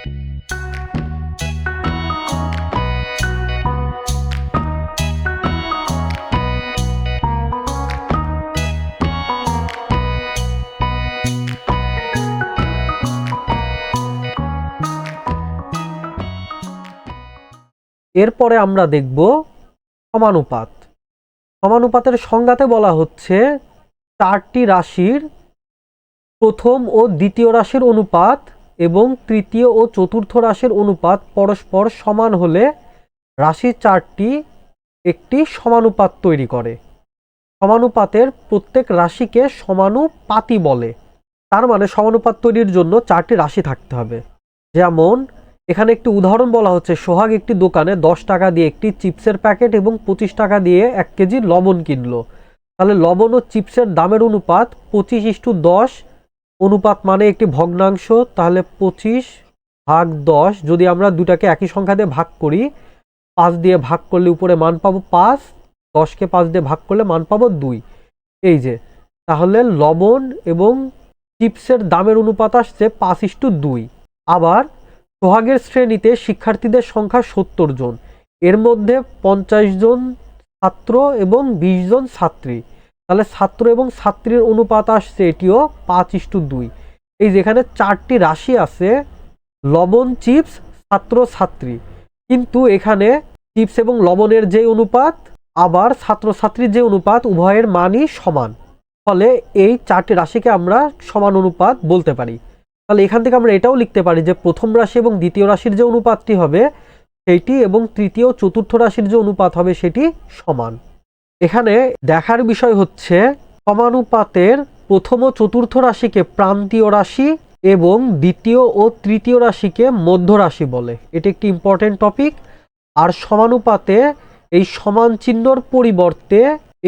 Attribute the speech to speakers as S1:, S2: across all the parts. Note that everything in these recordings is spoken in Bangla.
S1: এরপরে আমরা দেখব সমানুপাত। সমানুপাতের সংজ্ঞাতে বলা হচ্ছে চারটি রাশির প্রথম ও দ্বিতীয় রাশির অনুপাত এবং তৃতীয় ও চতুর্থ রাশির অনুপাত পরস্পর সমান হলে রাশি চারটি একটি সমানুপাত তৈরি করে। সমানুপাতের প্রত্যেক রাশিকে সমানুপাতই বলে। তার মানে সমানুপাত তৈরির জন্য চারটি রাশি থাকতে হবে। যেমন এখানে একটি উদাহরণ বলা হচ্ছে, সোহাগ একটি দোকানে 10 টাকা দিয়ে একটি চিপসের প্যাকেট এবং 25 টাকা দিয়ে 1 কেজি লবণ কিনলো। তাহলে লবণ ও চিপসের দামের অনুপাত 25:10। অনুপাত মানে একটি ভগ্নাংশ, তাহলে 25/10। যদি আমরা দুটাকে একই সংখ্যা দিয়ে ভাগ করি, 5 দিয়ে ভাগ করলে উপরে মান পাবো 5, 10কে 5 দিয়ে ভাগ করলে মান পাবো 2। এই যে, তাহলে লবণ এবং চিপসের দামের অনুপাত আসছে 5:2। আবার সোহাগের শ্রেণীতে শিক্ষার্থীদের সংখ্যা 70 জন, এর মধ্যে 50 জন ছাত্র এবং 20 জন ছাত্রী। তাহলে ছাত্র এবং ছাত্রীর অনুপাত আসছে এটিও 5:2। এই যেখানে চারটি রাশি আছে, লবণ, চিপস, ছাত্র, ছাত্রী, কিন্তু এখানে চিপস এবং লবণের যে অনুপাত আবার ছাত্রছাত্রীর যে অনুপাত উভয়ের মানই সমান, ফলে এই চারটি রাশিকে আমরা সমান অনুপাত বলতে পারি। তাহলে এখান থেকে আমরা এটাও লিখতে পারি যে প্রথম রাশি এবং দ্বিতীয় রাশির যে অনুপাতটি হবে সেটি এবং তৃতীয় চতুর্থ রাশির যে অনুপাত হবে সেটি সমান। এখানে দেখার বিষয় হচ্ছে সমানুপাতের প্রথম ও চতুর্থ রাশিকে প্রান্তীয় রাশি এবং দ্বিতীয় ও তৃতীয় রাশিকে মধ্য রাশি বলে। এটি একটি ইম্পর্টেন্ট টপিক। আর সমানুপাতে এই সমান চিহ্নর পরিবর্তে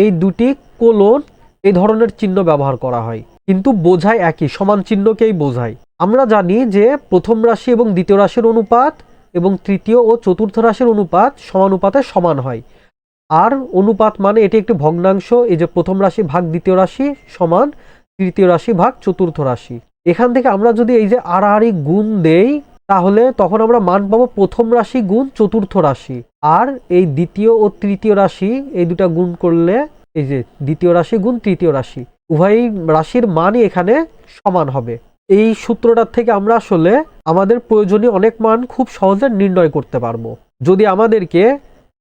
S1: এই দুটি কোলন এই ধরনের চিহ্ন ব্যবহার করা হয়, কিন্তু বোঝায় একই, সমান চিহ্নকেই বোঝায়। আমরা জানি যে প্রথম রাশি এবং দ্বিতীয় রাশির অনুপাত এবং তৃতীয় ও চতুর্থ রাশির অনুপাত সমানুপাতে সমান হয়। আর অনুপাত মানে এটি একটি ভগ্নাংশ। এই যে প্রথম রাশি ভাগ দ্বিতীয় রাশি সমান তৃতীয় রাশি ভাগ চতুর্থ রাশি। এখান থেকে আমরা যদি এই যে আড়াআড়ি গুণ দেই, তাহলে তখন আমরা মান পাবো প্রথম রাশি গুণ চতুর্থ রাশি, আর এই দ্বিতীয় ও তৃতীয় রাশি এই দুটা গুণ করলে এই যে দ্বিতীয় রাশি গুণ তৃতীয় রাশি, উভয় রাশির মানই এখানে সমান হবে। এই সূত্রটার থেকে আমরা আসলে আমাদের প্রয়োজনীয় অনেক মান খুব সহজে নির্ণয় করতে পারবো। যদি আমাদেরকে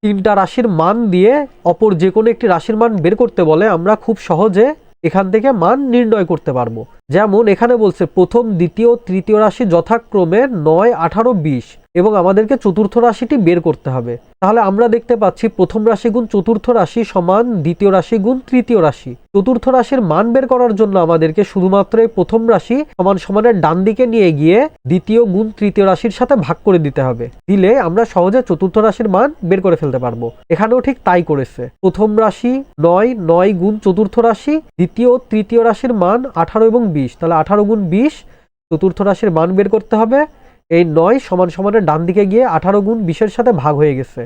S1: তিনটা রাশির মান দিয়ে অপর যে কোনো একটি রাশির মান বের করতে বলে, আমরা খুব সহজে এখান থেকে মান নির্ণয় করতে পারবো। যেমন এখানে বলছে প্রথম, দ্বিতীয়, তৃতীয় রাশি যথাক্রমে 9, 18, 20 এবং আমাদেরকে চতুর্থ রাশিটি বের করতে হবে। তাহলে আমরা দেখতে পাচ্ছি প্রথম রাশি গুণ চতুর্থ রাশি সমান দ্বিতীয় রাশি গুণ তৃতীয় রাশি। চতুর্থ রাশির মান বের করার জন্য আমাদেরকে শুধুমাত্র এই প্রথম রাশি সমান সমানের ডান দিকে নিয়ে গিয়ে দ্বিতীয় গুণ তৃতীয় রাশির সাথে ভাগ করে দিতে হবে। দিলে আমরা সহজে চতুর্থ রাশির মান বের করে ফেলতে পারবো। এখানেও ঠিক তাই করেছে। প্রথম রাশি 9, 9 গুণ চতুর্থ রাশি, দ্বিতীয় ও তৃতীয় রাশির মান 18 এবং 20, তাহলে 18 গুণ 20 চতুর্থ রাশির মান বের করতে হবে। এই 9 সমান সমানের ডান দিকে গিয়ে 18 গুণ 20-এর সাথে ভাগ হয়ে গেছে।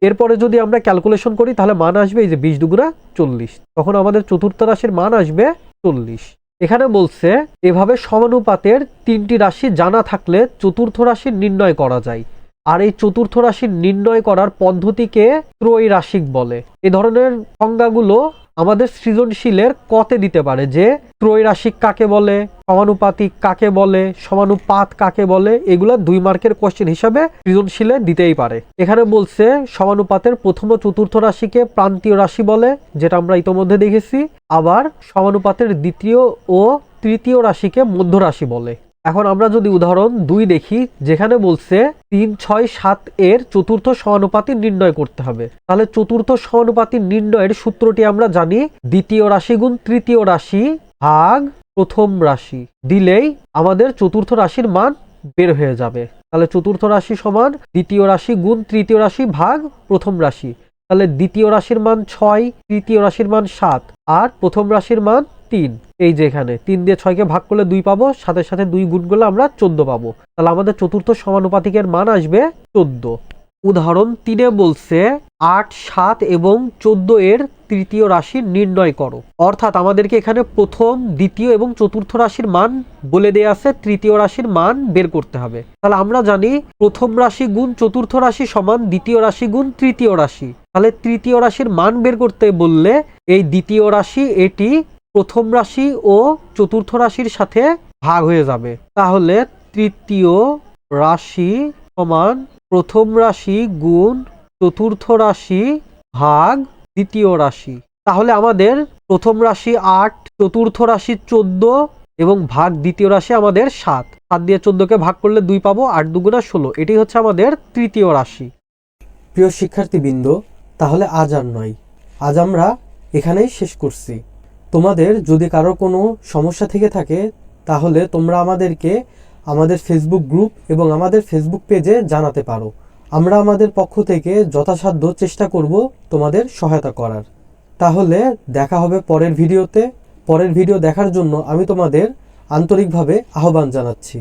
S1: এরপরে যদি আমরা ক্যালকুলেশন করি তাহলে মান আসবে এই যে 20 দুগুণা 40, তখন আমাদের চতুর্থ রাশির মান আসবে 40। এখানে বলছে এভাবে সমানুপাতের তিনটি রাশি জানা থাকলে চতুর্থ রাশি নির্ণয় করা যায়। আর এই চতুর্থ রাশি নির্ণয় করার পদ্ধতিকে ত্রৈরাশিক বলে। এই ধরনের সংজ্ঞাগুলো আমাদের সৃজনশীলের কতে দিতে পারে, যে ত্রৈরাশিক কাকে বলে, সমানুপাতিক কাকে বলে, সমানুপাত কাকে বলে, এগুলা 2 মার্কের কোশ্চেন হিসাবে সৃজনশীলে দিতেই পারে। এখানে বলছে সমানুপাতের প্রথম ও চতুর্থ রাশিকে প্রান্তীয় রাশি বলে, যেটা আমরা ইতোমধ্যে দেখেছি। আবার সমানুপাতের দ্বিতীয় ও তৃতীয় রাশিকে মধ্য রাশি বলে। এখন আমরা যদি উদাহরণ 2 দেখি, যেখানে বলছে 3, 6, 7 এর চতুর্থ সমানুপাতি নির্ণয় করতে হবে। তাহলে চতুর্থ সমানুপাতি নির্ণয়ের সূত্রটি আমরা জানি, দ্বিতীয় রাশি গুণ তৃতীয় রাশি ভাগ প্রথম রাশি দিলেই আমাদের চতুর্থ রাশির মান বের হয়ে যাবে। তাহলে চতুর্থ রাশি সমান দ্বিতীয় রাশি গুণ তৃতীয় রাশি ভাগ প্রথম রাশি। তাহলে দ্বিতীয় রাশির মান 6, তৃতীয় রাশির মান 7 আর প্রথম রাশির মান 3। এই যে এখানে 3 দিয়ে 6কে ভাগ করলে 2 পাবো, সাথে সাথে 2 গুণ করলে আমরা 14 পাবো। তাহলে আমাদের চতুর্থ সমানুপাতিকের মান আসবে 14। উদাহরণ 3-এ বলছে 8, 7 এবং 14 এর তৃতীয় রাশি নির্ণয় করো। অর্থাৎ আমাদেরকে এখানে প্রথম, দ্বিতীয় এবং চতুর্থ রাশির মান বলে দেয়া আছে, তৃতীয় রাশির মান বের করতে হবে। তাহলে আমরা জানি প্রথম রাশি গুণ চতুর্থ রাশি সমান দ্বিতীয় রাশি গুণ তৃতীয় রাশি। তাহলে তৃতীয় রাশির মান বের করতে বললে এই দ্বিতীয় রাশি এটি প্রথম রাশি ও চতুর্থ রাশির সাথে ভাগ হয়ে যাবে। তাহলে তৃতীয় রাশি সমান প্রথম রাশি গুণ চতুর্থ রাশি ভাগ দ্বিতীয় রাশি। তাহলে আমাদের প্রথম রাশি 8, চতুর্থ রাশি 14 এবং ভাগ দ্বিতীয় রাশি আমাদের 7। 7 দিয়ে 14কে ভাগ করলে 2 পাবো, 8 দুগুণা 16। এটি হচ্ছে আমাদের তৃতীয় রাশি।
S2: প্রিয় শিক্ষার্থীবৃন্দ, তাহলে আজ আর নয়, আজ আমরা এখানেই শেষ করছি। তোমাদের যদি কারো কোনো সমস্যা থেকে থাকে তাহলে তোমরা আমাদেরকে আমাদের ফেসবুক গ্রুপ এবং আমাদের ফেসবুক পেজে জানাতে পারো। আমরা আমাদের পক্ষ থেকে যথাসাধ্য চেষ্টা করব তোমাদের সহায়তা করার। তাহলে দেখা হবে পরের ভিডিওতে। পরের ভিডিও দেখার জন্য আমি তোমাদের আন্তরিকভাবে আহ্বান জানাচ্ছি।